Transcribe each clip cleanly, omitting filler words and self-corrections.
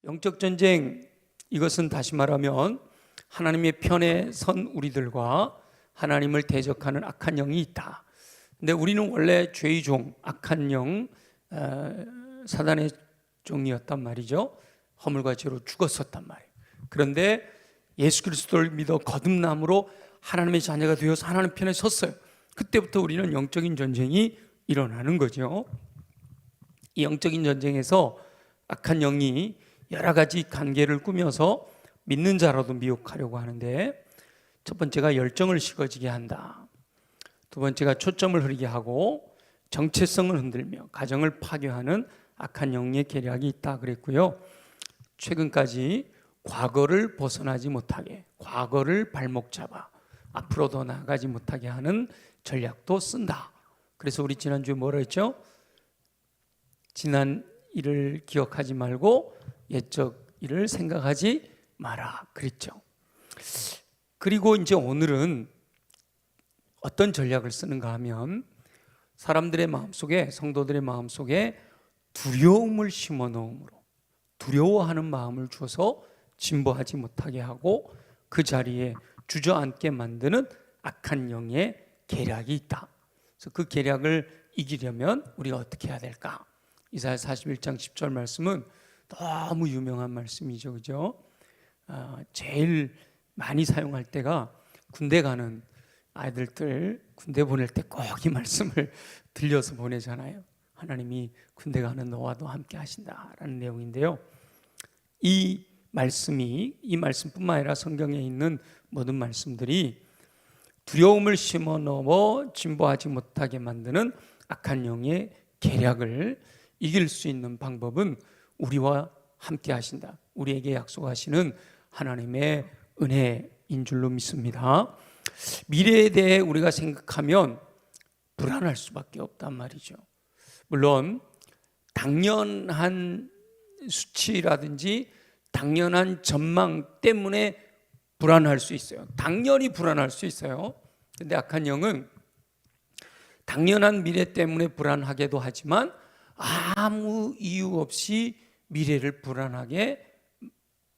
영적 전쟁, 이것은 다시 말하면 하나님의 편에 선 우리들과 하나님을 대적하는 악한 영이 있다. 근데 우리는 원래 죄의 종, 악한 영, 사단의 종이었단 말이죠. 허물과 죄로 죽었었단 말이에요. 그런데 예수 그리스도를 믿어 거듭남으로 하나님의 자녀가 되어서 하나님 편에 섰어요. 그때부터 우리는 영적인 전쟁이 일어나는 거죠. 이 영적인 전쟁에서 악한 영이 여러 가지 관계를 꾸며서 믿는 자라도 미혹하려고 하는데, 첫 번째가 열정을 식어지게 한다. 두 번째가 초점을 흐리게 하고 정체성을 흔들며 가정을 파괴하는 악한 영의 계략이 있다 그랬고요. 최근까지 과거를 벗어나지 못하게, 과거를 발목 잡아 앞으로 더 나아가지 못하게 하는 전략도 쓴다. 그래서 우리 지난주에 뭐라 했죠? 지난 일을 기억하지 말고 옛적 일을 생각하지 마라 그랬죠. 그리고 이제 오늘은 어떤 전략을 쓰는가 하면, 사람들의 마음속에, 성도들의 마음속에 두려움을 심어 넣음으로 두려워하는 마음을 줘서 진보하지 못하게 하고 그 자리에 주저앉게 만드는 악한 영의 계략이 있다. 그래서 그 계략을 이기려면 우리가 어떻게 해야 될까? 이사야 41장 10절 말씀은 너무 유명한 말씀이죠, 그죠? 제일 많이 사용할 때가 군대 가는 아이들들 군대 보낼 때 꼭 이 말씀을 들려서 보내잖아요. 하나님이 군대 가는 너와도 함께 하신다라는 내용인데요. 이 말씀뿐만 아니라 성경에 있는 모든 말씀들이 두려움을 심어 넣어 진보하지 못하게 만드는 악한 영의 계략을 이길 수 있는 방법은 우리와 함께 하신다, 우리에게 약속하시는 하나님의 은혜인 줄로 믿습니다. 미래에 대해 우리가 생각하면 불안할 수밖에 없단 말이죠. 물론 당연한 수치라든지 당연한 전망 때문에 불안할 수 있어요. 당연히 불안할 수 있어요. 근데 악한 영은 당연한 미래 때문에 불안하게도 하지만 아무 이유 없이 미래를 불안하게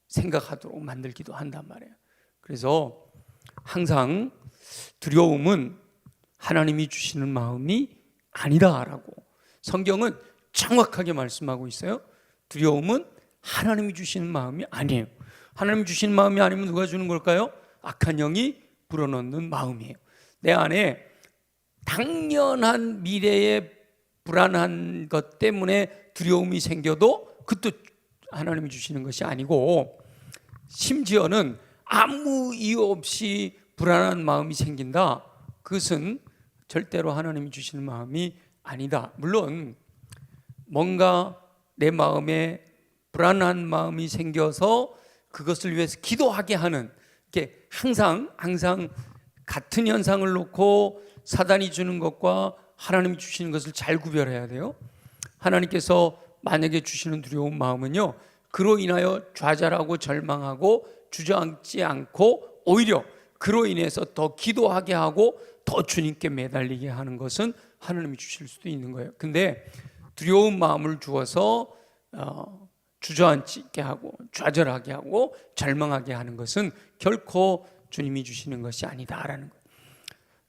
생각하도록 만들기도 한단 말이에요. 그래서 항상 두려움은 하나님이 주시는 마음이 아니다라고 성경은 정확하게 말씀하고 있어요. 두려움은 하나님이 주시는 마음이 아니에요. 하나님이 주시는 마음이 아니면 누가 주는 걸까요? 악한 영이 불어넣는 마음이에요. 내 안에 당연한 미래의 불안한 것 때문에 두려움이 생겨도 그것도 하나님이 주시는 것이 아니고, 심지어는 아무 이유 없이 불안한 마음이 생긴다, 그것은 절대로 하나님이 주시는 마음이 아니다. 물론 뭔가 내 마음에 불안한 마음이 생겨서 그것을 위해서 기도하게 하는, 이게 항상 같은 현상을 놓고 사단이 주는 것과 하나님이 주시는 것을 잘 구별해야 돼요. 하나님께서 만약에 주시는 두려운 마음은요, 그로 인하여 좌절하고 절망하고 주저앉지 않고 오히려 그로 인해서 더 기도하게 하고 더 주님께 매달리게 하는 것은 하나님이 주실 수도 있는 거예요. 근데 두려운 마음을 주어서 주저앉게 하고 좌절하게 하고 절망하게 하는 것은 결코 주님이 주시는 것이 아니다라는 거예요.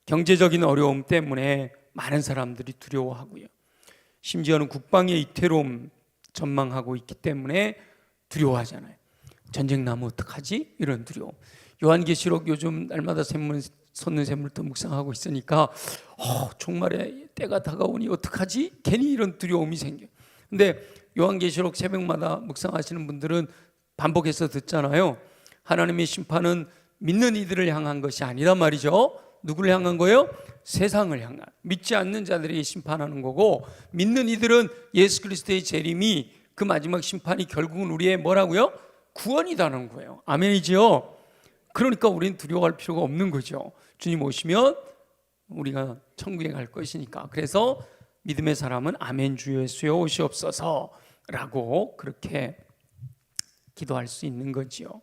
경제적인 어려움 때문에 많은 사람들이 두려워하고요, 심지어는 국방의 이태로움 전망하고 있기 때문에 두려워하잖아요. 전쟁 나면 어떡하지? 이런 두려움. 요한계시록 요즘 날마다 솟는 샘물도 묵상하고 있으니까 종말의 때가 다가오니 어떡하지? 괜히 이런 두려움이 생겨요. 근데 요한계시록 새벽마다 묵상하시는 분들은 반복해서 듣잖아요. 하나님의 심판은 믿는 이들을 향한 것이 아니란 말이죠. 누구를 향한 거예요? 세상을 향한, 믿지 않는 자들에게 심판하는 거고, 믿는 이들은 예수 그리스도의 재림이, 그 마지막 심판이 결국은 우리의 뭐라고요? 구원이라는 거예요. 아멘이지요? 그러니까 우리는 두려워할 필요가 없는 거죠. 주님 오시면 우리가 천국에 갈 것이니까. 그래서 믿음의 사람은 아멘 주 예수여 오시옵소서 라고 그렇게 기도할 수 있는 거지요.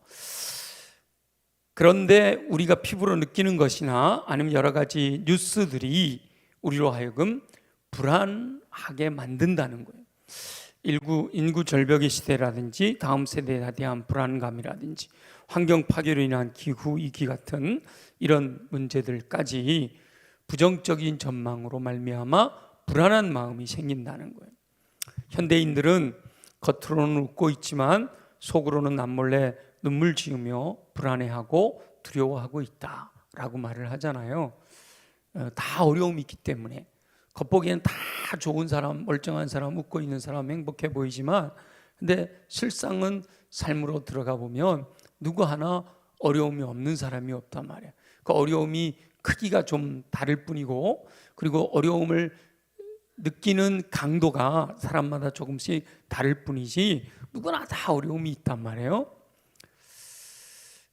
그런데 우리가 피부로 느끼는 것이나 아니면 여러 가지 뉴스들이 우리로 하여금 불안하게 만든다는 거예요. 인구 절벽의 시대라든지 다음 세대에 대한 불안감이라든지 환경 파괴로 인한 기후 위기 같은 이런 문제들까지 부정적인 전망으로 말미암아 불안한 마음이 생긴다는 거예요. 현대인들은 겉으로는 웃고 있지만 속으로는 남몰래 눈물 지으며 불안해하고 두려워하고 있다라고 말을 하잖아요. 다 어려움이 있기 때문에 겉보기에는 다 좋은 사람, 멀쩡한 사람, 웃고 있는 사람, 행복해 보이지만 근데 실상은 삶으로 들어가 보면 누구 하나 어려움이 없는 사람이 없단 말이에요. 그 어려움이 크기가 좀 다를 뿐이고 그리고 어려움을 느끼는 강도가 사람마다 조금씩 다를 뿐이지 누구나 다 어려움이 있단 말이에요.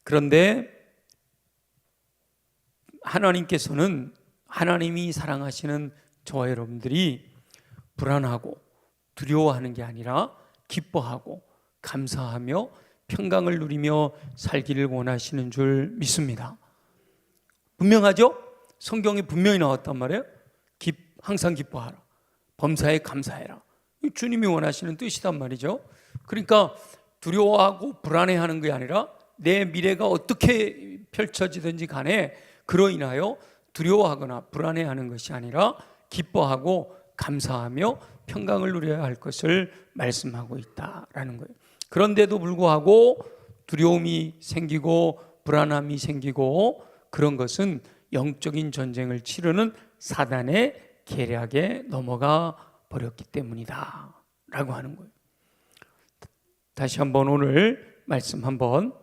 그런데 하나님께서는 하나님이 사랑하시는 저와 여러분들이 불안하고 두려워하는 게 아니라 기뻐하고 감사하며 평강을 누리며 살기를 원하시는 줄 믿습니다. 분명하죠? 성경에 분명히 나왔단 말이에요. 항상 기뻐하라. 범사에 감사해라. 주님이 원하시는 뜻이단 말이죠. 그러니까 두려워하고 불안해하는 게 아니라 내 미래가 어떻게 펼쳐지든지 간에 그로 인하여 두려워하거나 불안해하는 것이 아니라 기뻐하고 감사하며 평강을 누려야 할 것을 말씀하고 있다라는 거예요. 그런데도 불구하고 두려움이 생기고 불안함이 생기고 그런 것은 영적인 전쟁을 치르는 사단의 계략에 넘어가 버렸기 때문이다 라고 하는 거예요. 다시 한번 오늘 말씀 한번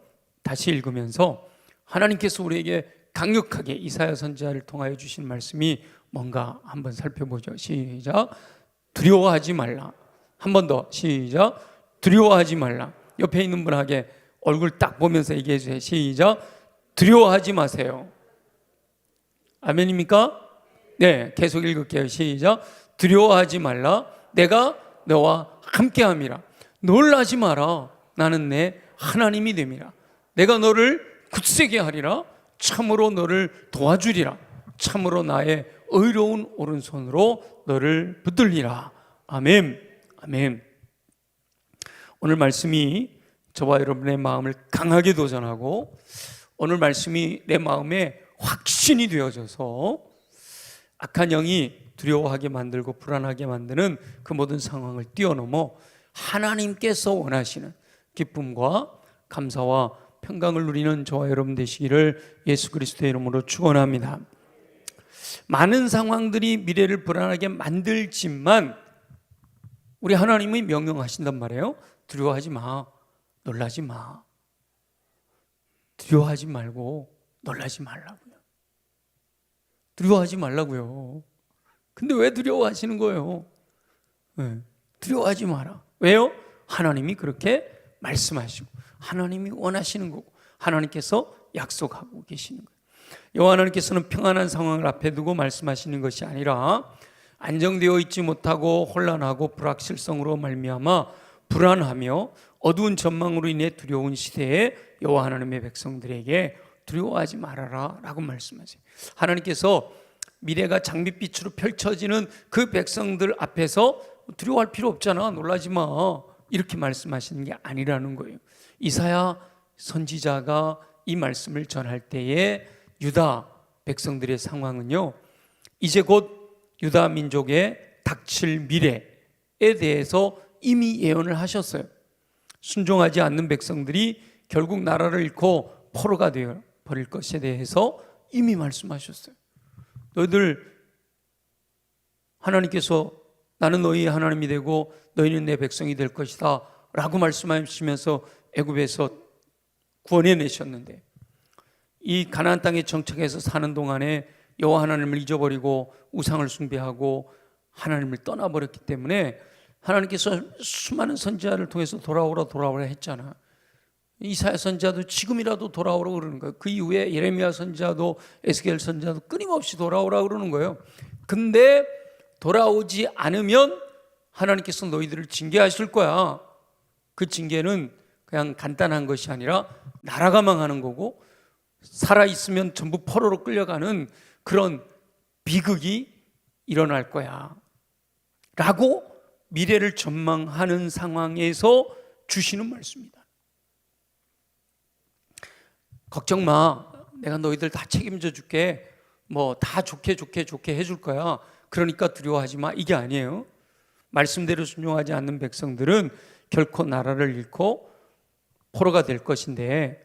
다시 읽으면서 하나님께서 우리에게 강력하게 이사야 선지자를 통하여 주신 말씀이 뭔가 한번 살펴보죠. 시작. 두려워하지 말라. 한 번 더. 시작. 두려워하지 말라. 옆에 있는 분에게 얼굴 딱 보면서 얘기해 주세요. 시작. 두려워하지 마세요. 아멘입니까? 네, 계속 읽을게요. 시작. 두려워하지 말라. 내가 너와 함께함이라. 놀라지 마라. 나는 내 하나님이 됨이라. 내가 너를 굳세게 하리라. 참으로 너를 도와주리라. 참으로 나의 의로운 오른손으로 너를 붙들리라. 아멘. 아멘. 오늘 말씀이 저와 여러분의 마음을 강하게 도전하고 오늘 말씀이 내 마음에 확신이 되어져서 악한 영이 두려워하게 만들고 불안하게 만드는 그 모든 상황을 뛰어넘어 하나님께서 원하시는 기쁨과 감사와 평강을 누리는 저와 여러분 되시기를 예수 그리스도의 이름으로 축원합니다. 많은 상황들이 미래를 불안하게 만들지만 우리 하나님이 명령하신단 말이에요. 두려워하지 마. 놀라지 마. 두려워하지 말고 놀라지 말라고요. 두려워하지 말라고요. 근데 왜 두려워하시는 거예요? 네. 두려워하지 마라. 왜요? 하나님이 그렇게 말씀하시고 하나님이 원하시는 거고 하나님께서 약속하고 계시는 거예요. 여호와 하나님께서는 평안한 상황을 앞에 두고 말씀하시는 것이 아니라 안정되어 있지 못하고 혼란하고 불확실성으로 말미암아 불안하며 어두운 전망으로 인해 두려운 시대에 여호와 하나님의 백성들에게 두려워하지 말아라 라고 말씀하세요. 하나님께서 미래가 장밋빛으로 펼쳐지는 그 백성들 앞에서 두려워할 필요 없잖아, 놀라지 마, 이렇게 말씀하시는 게 아니라는 거예요. 이사야 선지자가 이 말씀을 전할 때에 유다 백성들의 상황은요, 이제 곧 유다 민족의 닥칠 미래에 대해서 이미 예언을 하셨어요. 순종하지 않는 백성들이 결국 나라를 잃고 포로가 되어 버릴 것에 대해서 이미 말씀하셨어요. 너희들 하나님께서 나는 너희 하나님이 되고 너희는 내 백성이 될 것이다 라고 말씀하시면서 애굽에서 구원해내셨는데 이 가나안 땅에 정착해서 사는 동안에 여호와 하나님을 잊어버리고 우상을 숭배하고 하나님을 떠나버렸기 때문에 하나님께서 수많은 선지자를 통해서 돌아오라 했잖아. 이사야 선지자도 지금이라도 돌아오라 그러는 거예요. 그 이후에 예레미야 선지자도 에스겔 선지자도 끊임없이 돌아오라 그러는 거예요. 근데 돌아오지 않으면 하나님께서 너희들을 징계하실 거야. 그 징계는 그냥 간단한 것이 아니라 나라가 망하는 거고 살아있으면 전부 포로로 끌려가는 그런 비극이 일어날 거야 라고 미래를 전망하는 상황에서 주시는 말씀입니다. 걱정 마, 내가 너희들 다 책임져 줄게, 뭐 다 좋게 해줄 거야, 그러니까 두려워하지 마, 이게 아니에요. 말씀대로 순종하지 않는 백성들은 결코 나라를 잃고 포로가 될 것인데,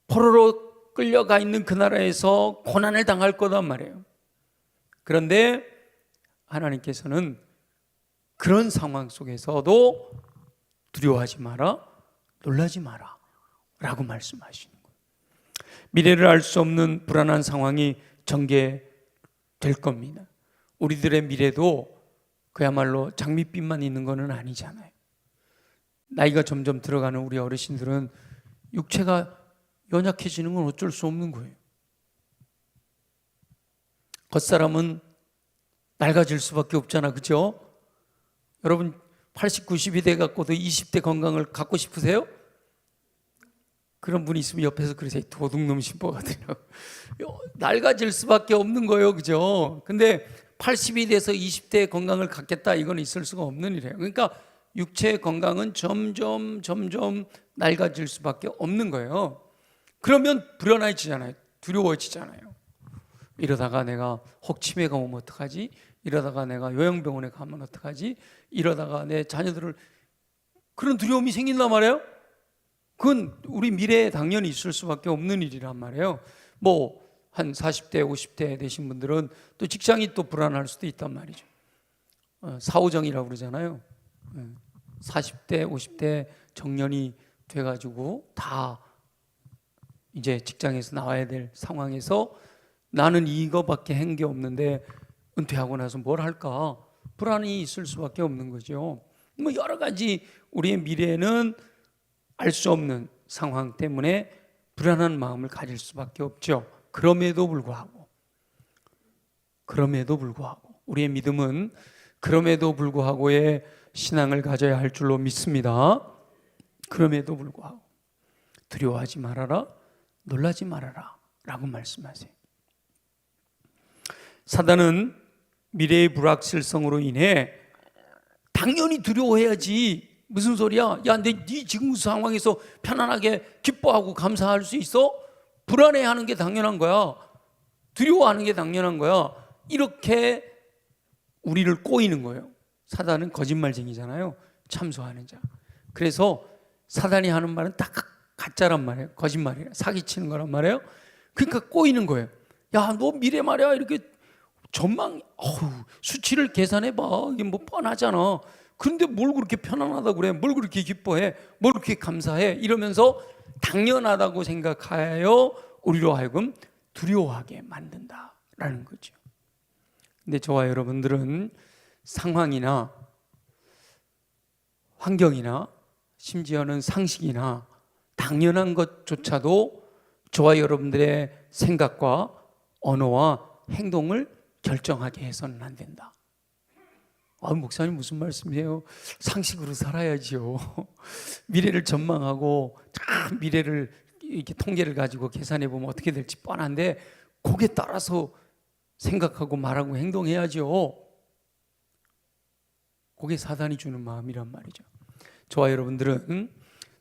포로로 끌려가 있는 그 나라에서 고난을 당할 거단 말이에요. 그런데 하나님께서는 그런 상황 속에서도 두려워하지 마라, 놀라지 마라 라고 말씀하시는 거예요. 미래를 알 수 없는 불안한 상황이 전개될 겁니다. 우리들의 미래도 그야말로 장밋빛만 있는 것은 아니잖아요. 나이가 점점 들어가는 우리 어르신들은 육체가 연약해지는 건 어쩔 수 없는 거예요. 겉사람은 낡아질 수밖에 없잖아, 그죠? 여러분 80, 90이 돼갖고도 20대 건강을 갖고 싶으세요? 그런 분이 있으면 옆에서 그러세요. 도둑놈 신보거든요. 낡아질 수밖에 없는 거예요, 그죠? 근데 80이 돼서 20대의 건강을 갖겠다, 이건 있을 수가 없는 일이에요. 그러니까 육체의 건강은 점점 낡아질 수밖에 없는 거예요. 그러면 불안해지잖아요. 두려워지잖아요. 이러다가 내가 혹 치매가 오면 어떡하지? 이러다가 내가 요양병원에 가면 어떡하지? 이러다가 내 자녀들을, 그런 두려움이 생긴단 말이에요. 그건 우리 미래에 당연히 있을 수밖에 없는 일이란 말이에요. 뭐 한 40대 50대 되신 분들은 또 직장이 또 불안할 수도 있단 말이죠. 사오정이라고 그러잖아요. 40대 50대 정년이 돼가지고 다 이제 직장에서 나와야 될 상황에서 나는 이거밖에 한 게 없는데 은퇴하고 나서 뭘 할까? 불안이 있을 수밖에 없는 거죠. 뭐 여러 가지 우리의 미래는 알 수 없는 상황 때문에 불안한 마음을 가질 수밖에 없죠. 그럼에도 불구하고 우리의 믿음은 그럼에도 불구하고의 신앙을 가져야 할 줄로 믿습니다. 그럼에도 불구하고 두려워하지 말아라, 놀라지 말아라 라고 말씀하세요. 사단은 미래의 불확실성으로 인해 당연히 두려워해야지, 무슨 소리야? 야, 네 지금 상황에서 편안하게 기뻐하고 감사할 수 있어? 불안해하는 게 당연한 거야. 두려워하는 게 당연한 거야. 이렇게 우리를 꼬이는 거예요. 사단은 거짓말쟁이잖아요. 참소하는 자. 그래서 사단이 하는 말은 다 가짜란 말이에요. 거짓말이에요. 사기치는 거란 말이에요. 그러니까 꼬이는 거예요. 야, 너 미래 말이야, 이렇게 전망, 수치를 계산해봐, 이게 뭐 뻔하잖아. 그런데 뭘 그렇게 편안하다고 그래? 뭘 그렇게 기뻐해? 뭘 그렇게 감사해? 이러면서 당연하다고 생각하여 우리로 하여금 두려워하게 만든다라는 거죠. 근데 저와 여러분들은 상황이나 환경이나 심지어는 상식이나 당연한 것조차도 저와 여러분들의 생각과 언어와 행동을 결정하게 해서는 안 된다. 목사님 무슨 말씀이에요? 상식으로 살아야지요. 미래를 전망하고 미래를 이렇게 통계를 가지고 계산해 보면 어떻게 될지 뻔한데 거기에 따라서 생각하고 말하고 행동해야죠. 그게 사단이 주는 마음이란 말이죠. 저와 여러분들은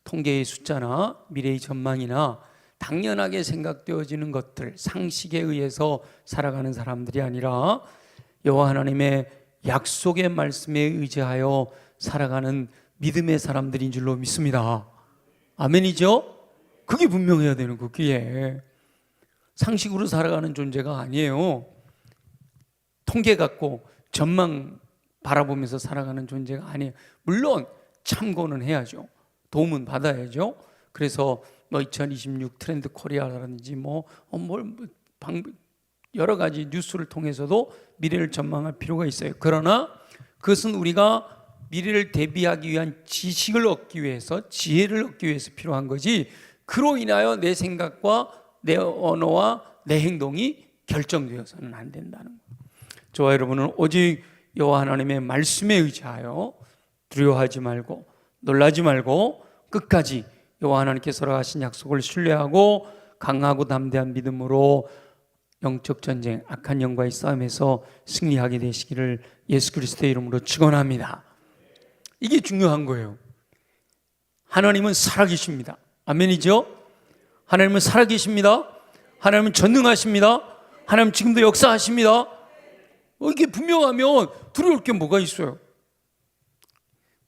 통계의 숫자나 미래의 전망이나 당연하게 생각되어지는 것들, 상식에 의해서 살아가는 사람들이 아니라 여호와 하나님의 약속의 말씀에 의지하여 살아가는 믿음의 사람들인 줄로 믿습니다. 아멘이죠? 그게 분명해야 되는 거, 그게. 상식으로 살아가는 존재가 아니에요. 통계 갖고 전망 바라보면서 살아가는 존재가 아니에요. 물론 참고는 해야죠. 도움은 받아야죠. 그래서 2026 트렌드 코리아라든지 여러 가지 뉴스를 통해서도 미래를 전망할 필요가 있어요. 그러나 그것은 우리가 미래를 대비하기 위한 지식을 얻기 위해서, 지혜를 얻기 위해서 필요한 거지, 그로 인하여 내 생각과 내 언어와 내 행동이 결정되어서는 안 된다는 거예요. 저와 여러분은 오직 여호와 하나님의 말씀에 의지하여 두려워하지 말고 놀라지 말고 끝까지 여호와 하나님께서 하신 약속을 신뢰하고 강하고 담대한 믿음으로 영적 전쟁, 악한 영과의 싸움에서 승리하게 되시기를 예수 그리스도의 이름으로 축원합니다. 이게 중요한 거예요. 하나님은 살아계십니다. 아멘이죠? 하나님은 살아계십니다. 하나님은 전능하십니다. 하나님 지금도 역사하십니다. 이게 분명하면 두려울 게 뭐가 있어요?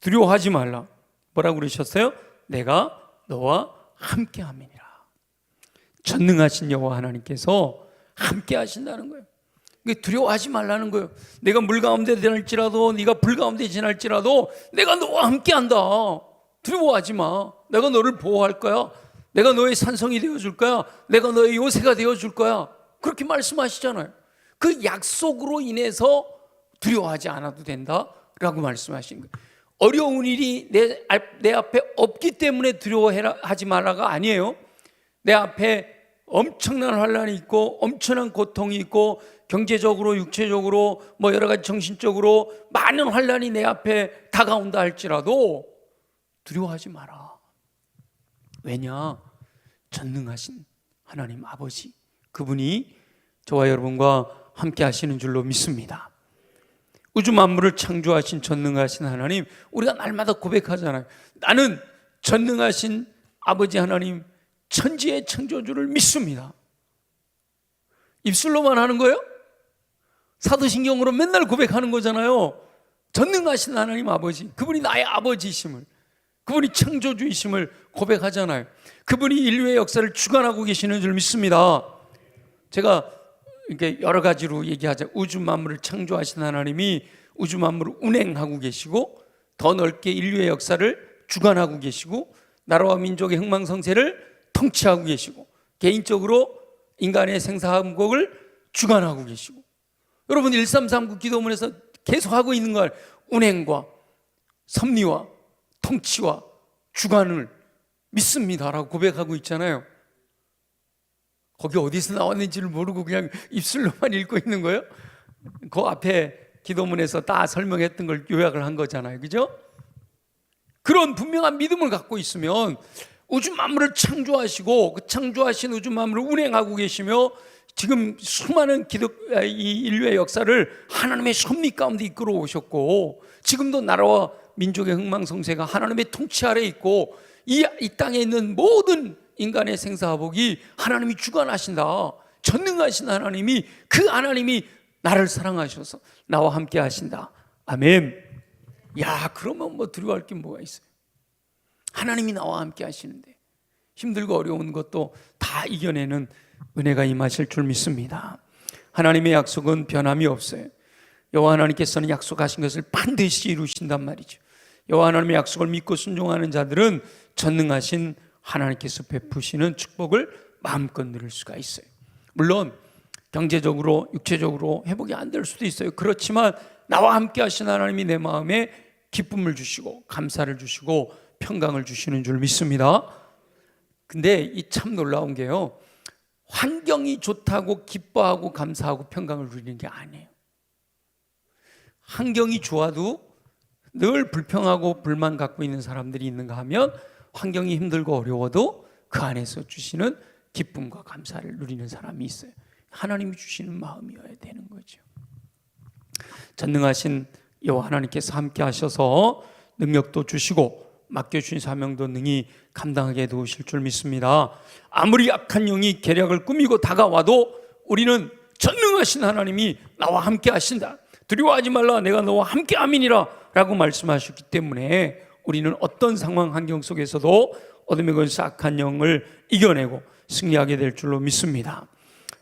두려워하지 말라. 뭐라고 그러셨어요? 내가 너와 함께 함이니라. 전능하신 여호와 하나님께서 함께 하신다는 거예요. 두려워하지 말라는 거예요. 내가 물 가운데 지날지라도, 네가 불 가운데 지날지라도 내가 너와 함께 한다. 두려워하지 마. 내가 너를 보호할 거야. 내가 너의 산성이 되어줄 거야. 내가 너의 요새가 되어줄 거야. 그렇게 말씀하시잖아요. 그 약속으로 인해서 두려워하지 않아도 된다라고 말씀하신 거예요. 어려운 일이 내 앞에 없기 때문에 두려워하지 말라가 아니에요. 내 앞에 엄청난 환난이 있고 엄청난 고통이 있고 경제적으로 육체적으로 뭐 여러 가지 정신적으로 많은 환난이 내 앞에 다가온다 할지라도 두려워하지 마라. 왜냐? 전능하신 하나님 아버지, 그분이 저와 여러분과 함께 하시는 줄로 믿습니다. 우주 만물을 창조하신 전능하신 하나님, 우리가 날마다 고백하잖아요. 나는 전능하신 아버지 하나님, 천지의 창조주를 믿습니다. 입술로만 하는 거예요? 사도신경으로 맨날 고백하는 거잖아요. 전능하신 하나님 아버지, 그분이 나의 아버지이심을, 그분이 창조주이심을 고백하잖아요. 그분이 인류의 역사를 주관하고 계시는 줄 믿습니다. 제가 이렇게 여러 가지로 얘기하자. 우주 만물을 창조하신 하나님이 우주 만물을 운행하고 계시고, 더 넓게 인류의 역사를 주관하고 계시고, 나라와 민족의 흥망성쇠를 통치하고 계시고, 개인적으로 인간의 생사함곡을 주관하고 계시고, 여러분 1339 기도문에서 계속 하고 있는 걸 운행과 섭리와 통치와 주관을 믿습니다라고 고백하고 있잖아요. 거기 어디서 나왔는지를 모르고 그냥 입술로만 읽고 있는 거예요. 그 앞에 기도문에서 다 설명했던 걸 요약을 한 거잖아요. 그죠? 그런 분명한 믿음을 갖고 있으면 우주 만물을 창조하시고 그 창조하신 우주 만물을 운행하고 계시며 지금 수많은 이 인류의 역사를 하나님의 섭리 가운데 이끌어 오셨고, 지금도 나라와 민족의 흥망성쇠가 하나님의 통치 아래 있고, 이 땅에 있는 모든 인간의 생사화복이 하나님이 주관하신다. 전능하신 하나님이, 그 하나님이 나를 사랑하셔서 나와 함께 하신다. 아멘. 야, 그러면 뭐 두려워할 게 뭐가 있어요? 하나님이 나와 함께 하시는데 힘들고 어려운 것도 다 이겨내는 은혜가 임하실 줄 믿습니다. 하나님의 약속은 변함이 없어요. 여호와 하나님께서는 약속하신 것을 반드시 이루신단 말이죠. 여호와 하나님의 약속을 믿고 순종하는 자들은 전능하신 하나님께서 베푸시는 축복을 마음껏 누릴 수가 있어요. 물론 경제적으로 육체적으로 회복이 안 될 수도 있어요. 그렇지만 나와 함께 하신 하나님이 내 마음에 기쁨을 주시고 감사를 주시고 평강을 주시는 줄 믿습니다. 근데 이 참 놀라운 게요, 환경이 좋다고 기뻐하고 감사하고 평강을 누리는 게 아니에요. 환경이 좋아도 늘 불평하고 불만 갖고 있는 사람들이 있는가 하면, 환경이 힘들고 어려워도 그 안에서 주시는 기쁨과 감사를 누리는 사람이 있어요. 하나님이 주시는 마음이어야 되는 거죠. 전능하신 여호와 하나님께서 함께 하셔서 능력도 주시고 맡겨주신 사명도 능히 감당하게 도우실 줄 믿습니다. 아무리 악한 영이 계략을 꾸미고 다가와도 우리는 전능하신 하나님이 나와 함께 하신다. 두려워하지 말라, 내가 너와 함께 함이니라 라고 말씀하셨기 때문에 우리는 어떤 상황 환경 속에서도 어둠의 권세 악한 영을 이겨내고 승리하게 될 줄로 믿습니다.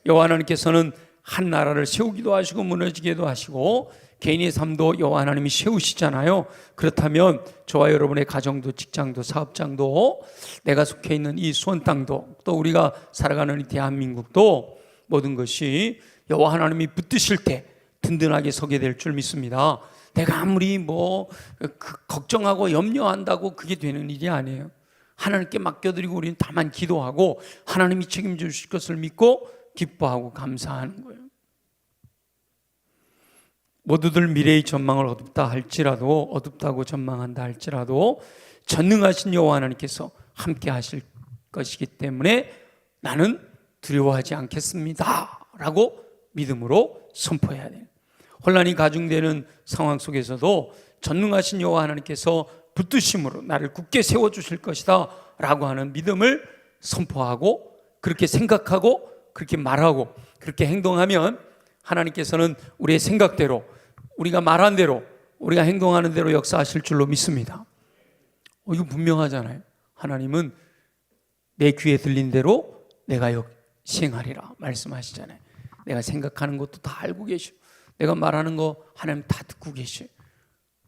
여호와 하나님께서는 한 나라를 세우기도 하시고 무너지기도 하시고 개인의 삶도 여호와 하나님이 세우시잖아요. 그렇다면 저와 여러분의 가정도 직장도 사업장도 내가 속해 있는 이 수원 땅도 또 우리가 살아가는 이 대한민국도 모든 것이 여호와 하나님이 붙드실 때 든든하게 서게 될 줄 믿습니다. 내가 아무리 걱정하고 염려한다고 그게 되는 일이 아니에요. 하나님께 맡겨드리고 우리는 다만 기도하고 하나님이 책임져 주실 것을 믿고 기뻐하고 감사하는 거예요. 모두들 미래의 전망을 어둡다고 전망한다 할지라도 전능하신 여호와 하나님께서 함께 하실 것이기 때문에 나는 두려워하지 않겠습니다 라고 믿음으로 선포해야 돼요. 혼란이 가중되는 상황 속에서도 전능하신 여호와 하나님께서 붙드심으로 나를 굳게 세워주실 것이다 라고 하는 믿음을 선포하고, 그렇게 생각하고, 그렇게 말하고, 그렇게 행동하면 하나님께서는 우리의 생각대로, 우리가 말한 대로, 우리가 행동하는 대로 역사하실 줄로 믿습니다. 이거 분명하잖아요. 하나님은 내 귀에 들린 대로 내가 시행하리라 말씀하시잖아요. 내가 생각하는 것도 다 알고 계시고, 내가 말하는 거 하나님 다 듣고 계셔요.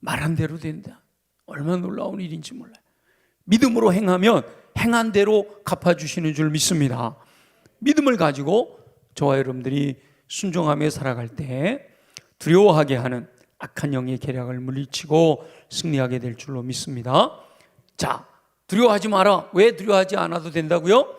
말한 대로 된다. 얼마나 놀라운 일인지 몰라요. 믿음으로 행하면 행한 대로 갚아주시는 줄 믿습니다. 믿음을 가지고 저와 여러분들이 순종하며 살아갈 때 두려워하게 하는 악한 영의 계략을 물리치고 승리하게 될 줄로 믿습니다. 자, 두려워하지 마라. 왜 두려워하지 않아도 된다고요?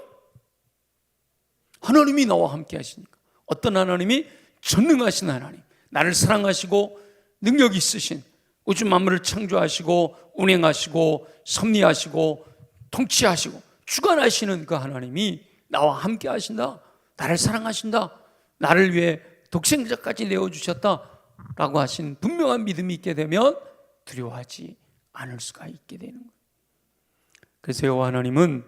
하나님이 나와 함께 하시니까. 어떤 하나님이? 전능하신 하나님, 나를 사랑하시고 능력 있으신, 우주 만물을 창조하시고 운행하시고 섭리하시고 통치하시고 주관하시는 그 하나님이 나와 함께 하신다, 나를 사랑하신다, 나를 위해 독생자까지 내어주셨다 라고 하신 분명한 믿음이 있게 되면 두려워하지 않을 수가 있게 되는 거예요. 그래서 여호와 하나님은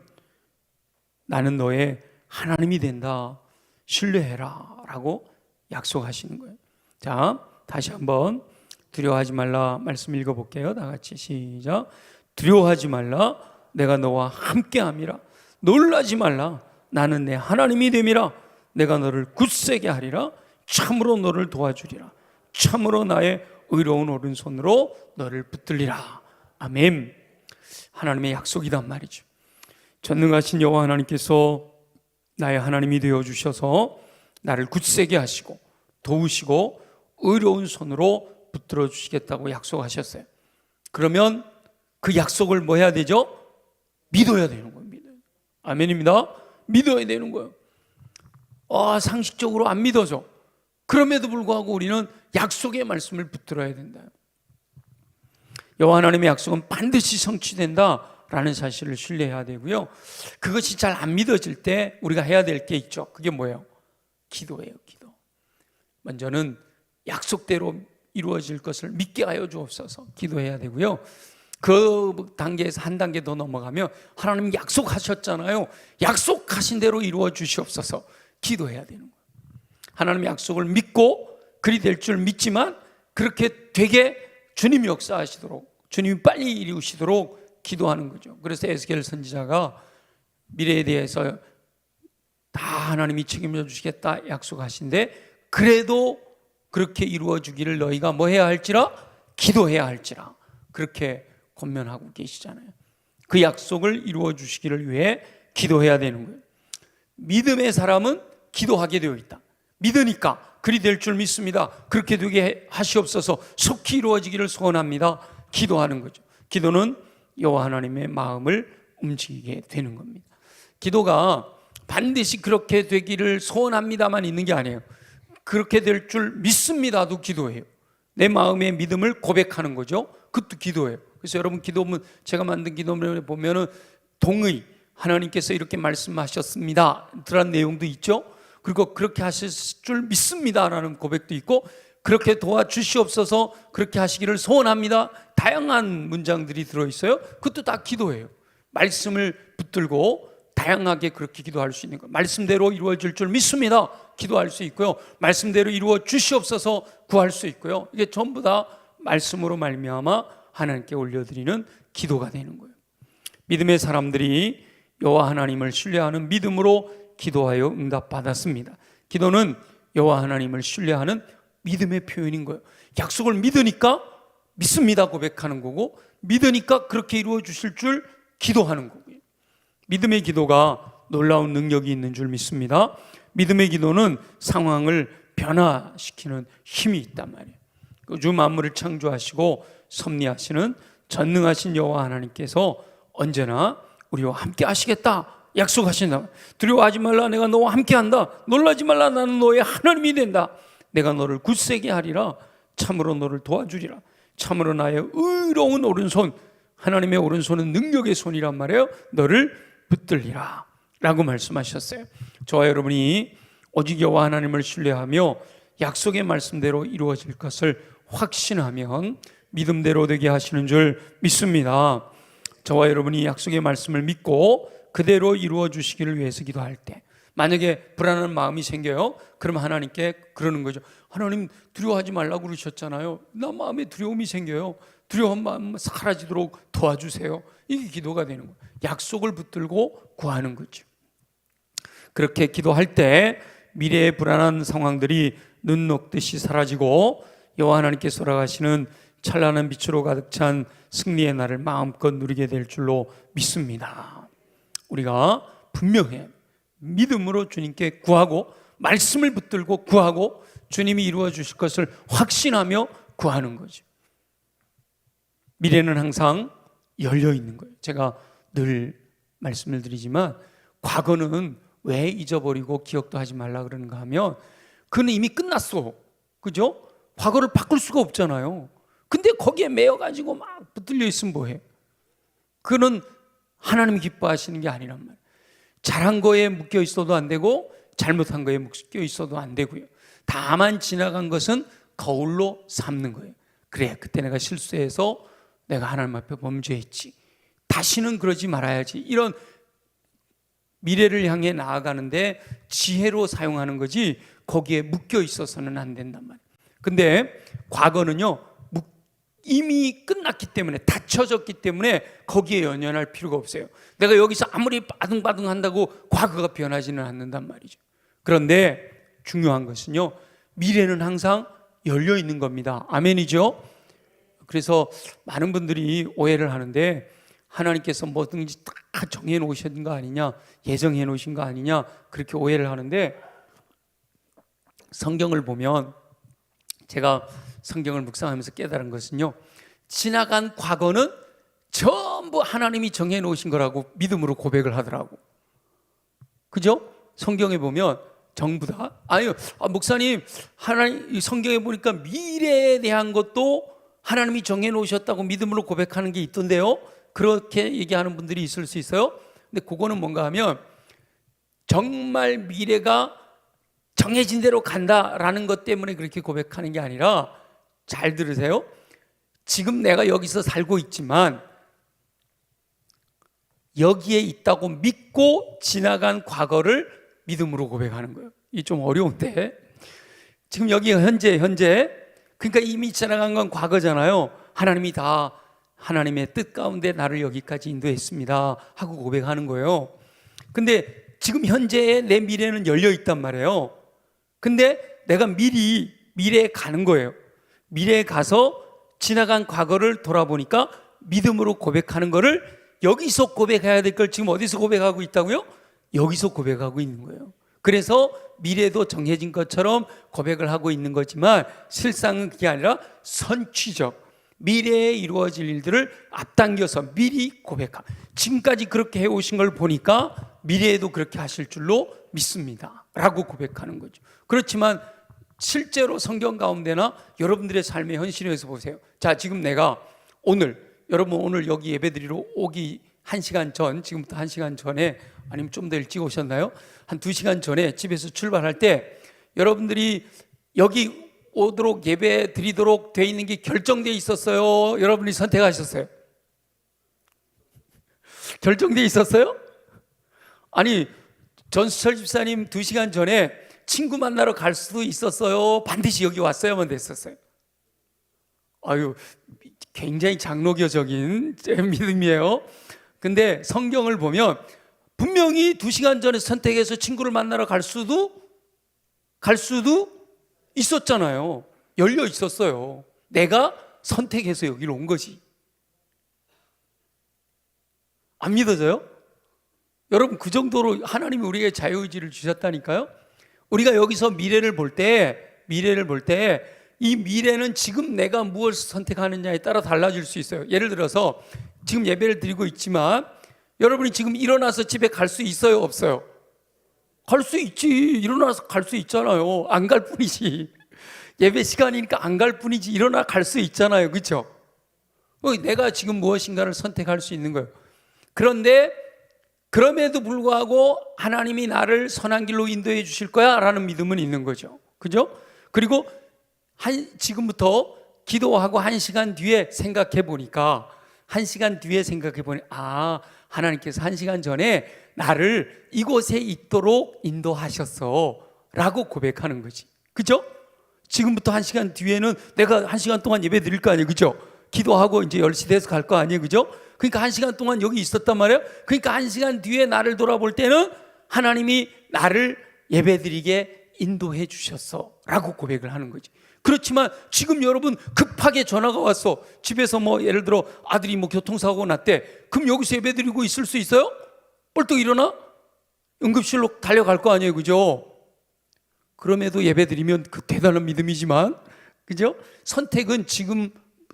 나는 너의 하나님이 된다, 신뢰해라 라고 약속하시는 거예요. 자, 다시 한번 두려워하지 말라 말씀 읽어볼게요. 다 같이 시작. 두려워하지 말라, 내가 너와 함께함이라. 놀라지 말라, 나는 내 하나님이 됨이라. 내가 너를 굳세게 하리라. 참으로 너를 도와주리라. 참으로 나의 의로운 오른손으로 너를 붙들리라. 아멘. 하나님의 약속이란 말이죠. 전능하신 여호와 하나님께서 나의 하나님이 되어주셔서 나를 굳세게 하시고 도우시고 의로운 손으로 붙들어 주시겠다고 약속하셨어요. 그러면 그 약속을 뭐 해야 되죠? 믿어야 되는 거예요. 믿어요. 아멘입니다. 믿어야 되는 거예요. 상식적으로 안 믿어져. 그럼에도 불구하고 우리는 약속의 말씀을 붙들어야 된다. 여호와 하나님의 약속은 반드시 성취된다라는 사실을 신뢰해야 되고요. 그것이 잘 안 믿어질 때 우리가 해야 될 게 있죠. 그게 뭐예요? 기도예요. 기도. 먼저는 약속대로 이루어질 것을 믿게 하여 주옵소서 기도해야 되고요. 그 단계에서 한 단계 더 넘어가면 하나님 약속하셨잖아요. 약속하신 대로 이루어 주시옵소서 기도해야 되는 거예요. 하나님의 약속을 믿고 그리 될 줄 믿지만 그렇게 되게 주님이 역사하시도록, 주님이 빨리 이루시도록 기도하는 거죠. 그래서 에스겔 선지자가 미래에 대해서 다 하나님이 책임져 주시겠다 약속하신데, 그래도 그렇게 이루어 주기를 너희가 뭐 해야 할지라? 기도해야 할지라. 그렇게 권면하고 계시잖아요. 그 약속을 이루어 주시기를 위해 기도해야 되는 거예요. 믿음의 사람은 기도하게 되어 있다. 믿으니까 그리 될 줄 믿습니다. 그렇게 되게 하시옵소서 속히 이루어지기를 소원합니다. 기도하는 거죠. 기도는 여호와 하나님의 마음을 움직이게 되는 겁니다. 기도가 반드시 그렇게 되기를 소원합니다만 있는 게 아니에요. 그렇게 될 줄 믿습니다도 기도해요. 내 마음의 믿음을 고백하는 거죠. 그것도 기도예요. 그래서 여러분 기도문, 제가 만든 기도문에 보면은 동의, 하나님께서 이렇게 말씀하셨습니다 그런 내용도 있죠. 그리고 그렇게 하실 줄 믿습니다라는 고백도 있고, 그렇게 도와주시옵소서 그렇게 하시기를 소원합니다, 다양한 문장들이 들어있어요. 그것도 다 기도예요. 말씀을 붙들고 다양하게 그렇게 기도할 수 있는 것, 말씀대로 이루어질 줄 믿습니다 기도할 수 있고요, 말씀대로 이루어 주시옵소서 구할 수 있고요. 이게 전부 다 말씀으로 말미암아 하나님께 올려드리는 기도가 되는 거예요. 믿음의 사람들이 여호와 하나님을 신뢰하는 믿음으로 기도하여 응답받았습니다. 기도는 여호와 하나님을 신뢰하는 믿음의 표현인 거예요. 약속을 믿으니까 믿습니다 고백하는 거고, 믿으니까 그렇게 이루어 주실 줄 기도하는 거고요. 믿음의 기도가 놀라운 능력이 있는 줄 믿습니다. 믿음의 기도는 상황을 변화시키는 힘이 있단 말이에요. 우주 만물을 창조하시고 섭리하시는 전능하신 여호와 하나님께서 언제나 우리와 함께 하시겠다 약속하신다. 두려워하지 말라, 내가 너와 함께한다. 놀라지 말라, 나는 너의 하나님이 된다. 내가 너를 굳세게 하리라. 참으로 너를 도와주리라. 참으로 나의 의로운 오른손, 하나님의 오른손은 능력의 손이란 말이에요. 너를 붙들리라 라고 말씀하셨어요. 저와 여러분이 오직 여호와 하나님을 신뢰하며 약속의 말씀대로 이루어질 것을 확신하면 믿음대로 되게 하시는 줄 믿습니다. 저와 여러분이 약속의 말씀을 믿고 그대로 이루어 주시기를 위해서 기도할 때 만약에 불안한 마음이 생겨요. 그러면 하나님께 그러는 거죠. 하나님, 두려워하지 말라고 그러셨잖아요. 나 마음에 두려움이 생겨요. 두려운 마음 사라지도록 도와주세요. 이게 기도가 되는 거예요. 약속을 붙들고 구하는 거죠. 그렇게 기도할 때 미래의 불안한 상황들이 눈 녹듯이 사라지고 여호와 하나님께서 돌아가시는 찬란한 빛으로 가득 찬 승리의 날을 마음껏 누리게 될 줄로 믿습니다. 우리가 분명히 믿음으로 주님께 구하고 말씀을 붙들고 구하고 주님이 이루어 주실 것을 확신하며 구하는 거죠. 미래는 항상 열려 있는 거예요. 제가 늘 말씀을 드리지만 과거는 왜 잊어버리고 기억도 하지 말라 그러는가 하면 그는 이미 끝났어. 그죠? 과거를 바꿀 수가 없잖아요. 근데 거기에 매여가지고 막 붙들려 있으면 뭐해? 그는 하나님이 기뻐하시는 게 아니란 말이에요. 잘한 거에 묶여 있어도 안 되고 잘못한 거에 묶여 있어도 안 되고요. 다만 지나간 것은 거울로 삼는 거예요. 그래, 그때 내가 실수해서 내가 하나님 앞에 범죄했지. 다시는 그러지 말아야지. 이런 미래를 향해 나아가는데 지혜로 사용하는 거지 거기에 묶여 있어서는 안 된단 말이에요. 근데 과거는요 이미 끝났기 때문에 닫혀졌기 때문에 거기에 연연할 필요가 없어요. 내가 여기서 아무리 바둥바둥 한다고 과거가 변하지는 않는단 말이죠. 그런데 중요한 것은요 미래는 항상 열려 있는 겁니다. 아멘이죠? 그래서 많은 분들이 오해를 하는데 하나님께서 뭐든지 다 정해 놓으신 거 아니냐, 예정해 놓으신 거 아니냐 그렇게 오해를 하는데 성경을 보면 제가 성경을 묵상하면서 깨달은 것은요 지나간 과거는 전부 하나님이 정해 놓으신 거라고 믿음으로 고백을 하더라고. 그죠? 성경에 보면 전부 다 아유 목사님 하나님 성경에 보니까 미래에 대한 것도 하나님이 정해 놓으셨다고 믿음으로 고백하는 게 있던데요. 그렇게 얘기하는 분들이 있을 수 있어요. 근데 그거는 뭔가 하면 정말 미래가 정해진 대로 간다라는 것 때문에 그렇게 고백하는 게 아니라 잘 들으세요. 지금 내가 여기서 살고 있지만 여기에 있다고 믿고 지나간 과거를 믿음으로 고백하는 거예요. 이게 좀 어려운데 지금 여기 현재 그러니까 이미 지나간 건 과거잖아요. 하나님이 다 하나님의 뜻 가운데 나를 여기까지 인도했습니다 하고 고백하는 거예요. 근데 지금 현재의 내 미래는 열려 있단 말이에요. 근데 내가 미래에 가는 거예요. 미래에 가서 지나간 과거를 돌아보니까 믿음으로 고백하는 거를 여기서 고백해야 될 걸 지금 어디서 고백하고 있다고요? 여기서 고백하고 있는 거예요. 그래서 미래도 정해진 것처럼 고백을 하고 있는 거지만 실상은 그게 아니라 선취적 미래에 이루어질 일들을 앞당겨서 미리 고백함. 지금까지 그렇게 해오신 걸 보니까 미래에도 그렇게 하실 줄로 믿습니다 라고 고백하는 거죠. 그렇지만 실제로 성경 가운데나 여러분들의 삶의 현실에서 보세요. 자, 지금 내가 여러분 오늘 여기 예배드리러 오기 1시간 전, 지금부터 1시간 전에 아니면 좀 더 일찍 오셨나요? 한 2시간 전에 집에서 출발할 때 여러분들이 여기 오도록 예배 드리도록 돼 있는 게 결정되어 있었어요? 여러분이 선택하셨어요? 결정되어 있었어요? 아니 전수철 집사님 2시간 전에 친구 만나러 갈 수도 있었어요? 반드시 여기 왔어야만 됐었어요? 아유 굉장히 장로교적인 믿음이에요. 근데 성경을 보면 분명히 2시간 전에 선택해서 친구를 만나러 갈 수도 있었잖아요. 열려 있었어요. 내가 선택해서 여기로 온 거지. 안 믿어져요? 여러분 그 정도로 하나님이 우리에게 자유의지를 주셨다니까요. 우리가 여기서 미래를 볼 때 이 미래는 지금 내가 무엇을 선택하느냐에 따라 달라질 수 있어요. 예를 들어서 지금 예배를 드리고 있지만 여러분이 지금 일어나서 집에 갈 수 있어요? 없어요? 갈 수 있지. 일어나서 갈 수 있잖아요. 안 갈 뿐이지. 예배 시간이니까 안 갈 뿐이지. 일어나 갈 수 있잖아요. 그렇죠? 내가 지금 무엇인가를 선택할 수 있는 거예요. 그런데 그럼에도 불구하고 하나님이 나를 선한 길로 인도해 주실 거야 라는 믿음은 있는 거죠. 그죠? 그리고 지금부터 기도하고 1시간 뒤에 생각해 보니까 하나님께서 1시간 전에 나를 이곳에 있도록 인도하셨어 라고 고백하는 거지. 그죠? 지금부터 1시간 뒤에는 내가 1시간 동안 예배 드릴 거 아니에요. 그죠? 기도하고 이제 10시 돼서 갈 거 아니에요. 그죠? 그러니까 1시간 동안 여기 있었단 말이에요. 그러니까 1시간 뒤에 나를 돌아볼 때는 하나님이 나를 예배 드리게 인도해 주셨어 라고 고백을 하는 거지. 그렇지만 지금 여러분 급하게 전화가 왔어. 집에서 뭐 예를 들어 아들이 뭐 교통사고 났대. 그럼 여기서 예배 드리고 있을 수 있어요? 벌떡 일어나? 응급실로 달려갈 거 아니에요. 그죠? 그럼에도 예배 드리면 그 대단한 믿음이지만, 그죠? 선택은 지금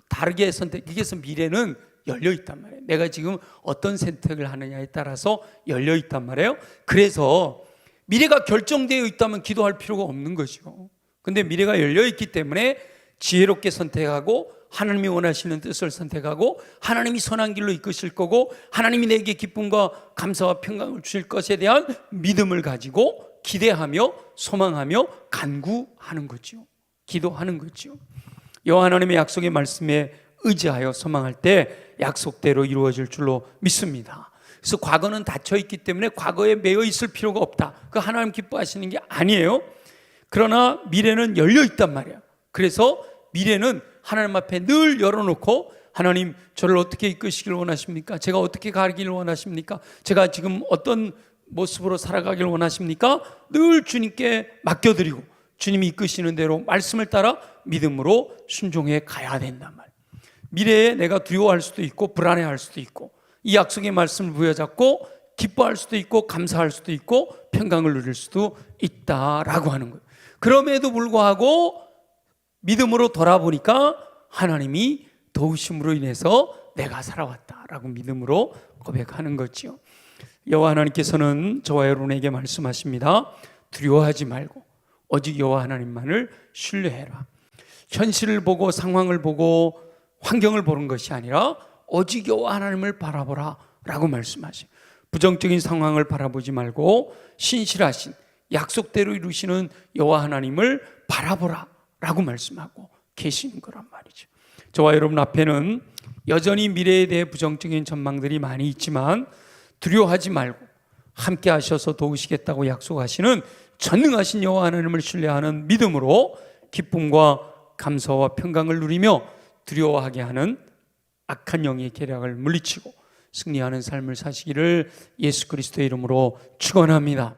다르게 이게서 미래는 열려 있단 말이에요. 내가 지금 어떤 선택을 하느냐에 따라서 열려 있단 말이에요. 그래서 미래가 결정되어 있다면 기도할 필요가 없는 것이요. 근데 미래가 열려 있기 때문에 지혜롭게 선택하고 하나님이 원하시는 뜻을 선택하고 하나님이 선한 길로 이끄실 거고 하나님이 내게 기쁨과 감사와 평강을 주실 것에 대한 믿음을 가지고 기대하며 소망하며 간구하는 거죠. 기도하는 거죠. 여호와 하나님의 약속의 말씀에 의지하여 소망할 때 약속대로 이루어질 줄로 믿습니다. 그래서 과거는 닫혀 있기 때문에 과거에 매여 있을 필요가 없다. 그 하나님 기뻐하시는 게 아니에요. 그러나 미래는 열려 있단 말이에요. 그래서 미래는 하나님 앞에 늘 열어놓고 하나님 저를 어떻게 이끄시길 원하십니까? 제가 어떻게 가기를 원하십니까? 제가 지금 어떤 모습으로 살아가길 원하십니까? 늘 주님께 맡겨드리고 주님이 이끄시는 대로 말씀을 따라 믿음으로 순종해 가야 된단 말이에요. 미래에 내가 두려워할 수도 있고 불안해할 수도 있고 이 약속의 말씀을 부여잡고 기뻐할 수도 있고 감사할 수도 있고 평강을 누릴 수도 있다라고 하는 거예요. 그럼에도 불구하고 믿음으로 돌아보니까 하나님이 도우심으로 인해서 내가 살아왔다라고 믿음으로 고백하는 거지요. 여호와 하나님께서는 저와 여러분에게 말씀하십니다. 두려워하지 말고 오직 여호와 하나님만을 신뢰해라. 현실을 보고 상황을 보고 환경을 보는 것이 아니라 오직 여호와 하나님을 바라보라 라고 말씀하셔요. 부정적인 상황을 바라보지 말고 신실하신 약속대로 이루시는 여호와 하나님을 바라보라 라고 말씀하고 계시는 거란 말이죠. 저와 여러분 앞에는 여전히 미래에 대해 부정적인 전망들이 많이 있지만 두려워하지 말고 함께 하셔서 도우시겠다고 약속하시는 전능하신 여호와 하나님을 신뢰하는 믿음으로 기쁨과 감사와 평강을 누리며 두려워하게 하는 악한 영의 계략을 물리치고 승리하는 삶을 사시기를 예수 그리스도의 이름으로 축원합니다.